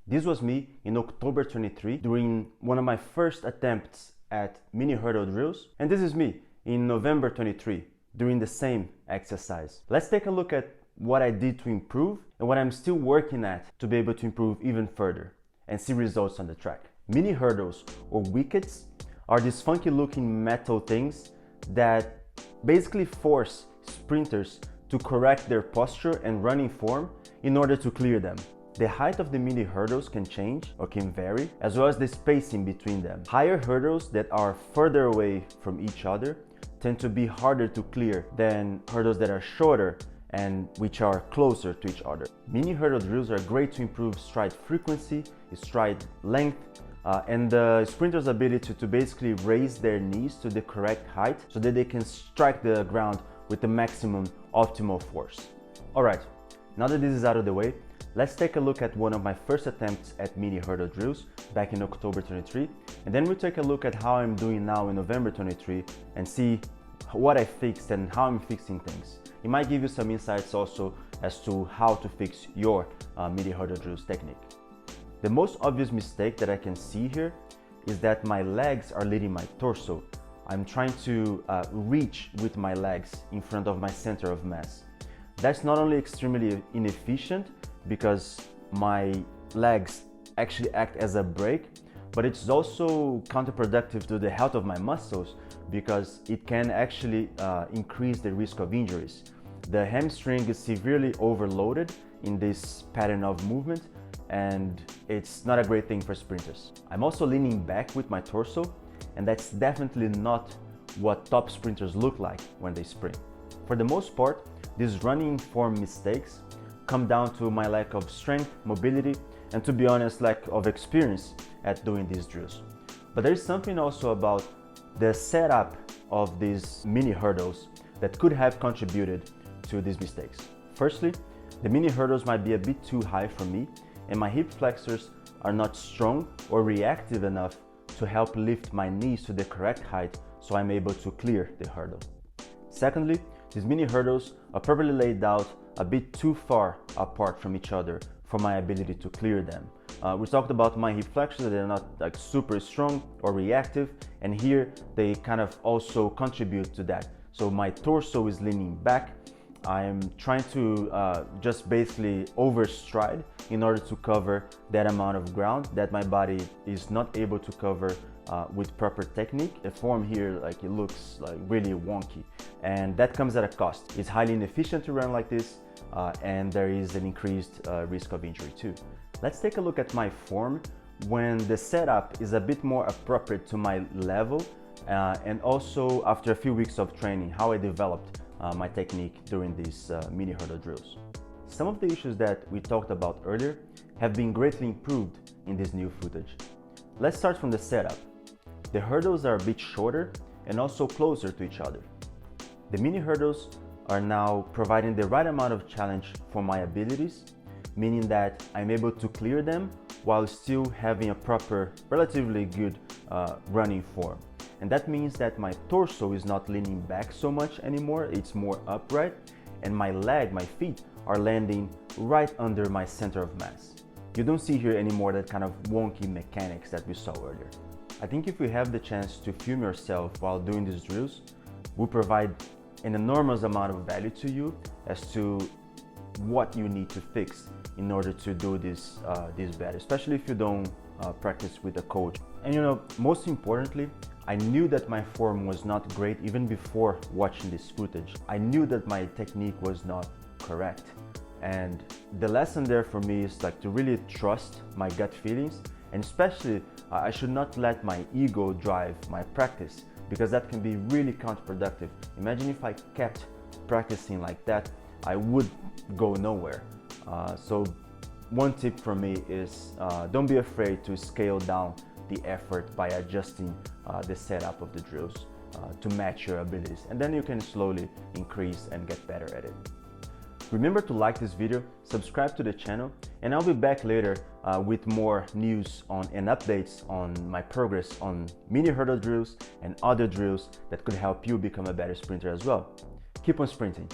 This was me in October 23 during one of my first attempts at mini hurdle drills, and this is me in November 23 during the same exercise. Let's take a look at what I did to improve and what I'm still working at to be able to improve even further and see results on the track. Mini hurdles or wickets are these funky looking metal things that basically force sprinters to correct their posture and running form in order to clear them. The height of the mini hurdles can change or can vary, as well as the spacing between them. Higher hurdles that are further away from each other tend to be harder to clear than hurdles that are shorter and which are closer to each other. Mini hurdle drills are great to improve stride frequency, stride length, and the sprinter's ability to basically raise their knees to the correct height so that they can strike the ground with the maximum optimal force. Alright, now that this is out of the way, let's take a look at one of my first attempts at mini hurdle drills back in October 23, and then we'll take a look at how I'm doing now in November 23 and see what I fixed and how I'm fixing things. It might give you some insights also as to how to fix your mini hurdle drills technique. The most obvious mistake that I can see here is that my legs are leading my torso. I'm trying to reach with my legs in front of my center of mass. That's not only extremely inefficient because my legs actually act as a brake, but it's also counterproductive to the health of my muscles because it can actually increase the risk of injuries. The hamstring is severely overloaded in this pattern of movement, and it's not a great thing for sprinters. I'm also leaning back with my torso, and that's definitely not what top sprinters look like when they sprint. For the most part, these running form mistakes come down to my lack of strength, mobility, and to be honest, lack of experience at doing these drills. But there is something also about the setup of these mini hurdles that could have contributed to these mistakes. Firstly, the mini hurdles might be a bit too high for me, and my hip flexors are not strong or reactive enough to help lift my knees to the correct height so I'm able to clear the hurdle. Secondly, these mini hurdles are probably laid out a bit too far apart from each other for my ability to clear them. We talked about my hip flexors, they're not like super strong or reactive, and here they kind of also contribute to that. So my torso is leaning back. I'm trying to just basically overstride in order to cover that amount of ground that my body is not able to cover with proper technique. The form here, like, it looks like really wonky, and that comes at a cost. It's highly inefficient to run like this, and there is an increased risk of injury too. Let's take a look at my form when the setup is a bit more appropriate to my level, and also after a few weeks of training, how I developed my technique during these mini hurdle drills. Some of the issues that we talked about earlier have been greatly improved in this new footage. Let's start from the setup. The hurdles are a bit shorter and also closer to each other. The mini hurdles are now providing the right amount of challenge for my abilities, meaning that I'm able to clear them while still having a proper, relatively good running form. And that means that my torso is not leaning back so much anymore, it's more upright, and my feet are landing right under my center of mass. You don't see here anymore that kind of wonky mechanics that we saw earlier. I think if you have the chance to film yourself while doing these drills, will provide an enormous amount of value to you as to what you need to fix in order to do this better, especially if you don't practice with a coach. And you know, most importantly, I knew that my form was not great even before watching this footage. I knew that my technique was not correct. And the lesson there for me is like to really trust my gut feelings, and especially I should not let my ego drive my practice, because that can be really counterproductive. Imagine if I kept practicing like that, I would go nowhere. So one tip from me is don't be afraid to scale down the effort by adjusting the setup of the drills to match your abilities, and then you can slowly increase and get better at it. Remember to like this video, subscribe to the channel, and I'll be back later with more news on and updates on my progress on mini hurdle drills and other drills that could help you become a better sprinter as well. Keep on sprinting.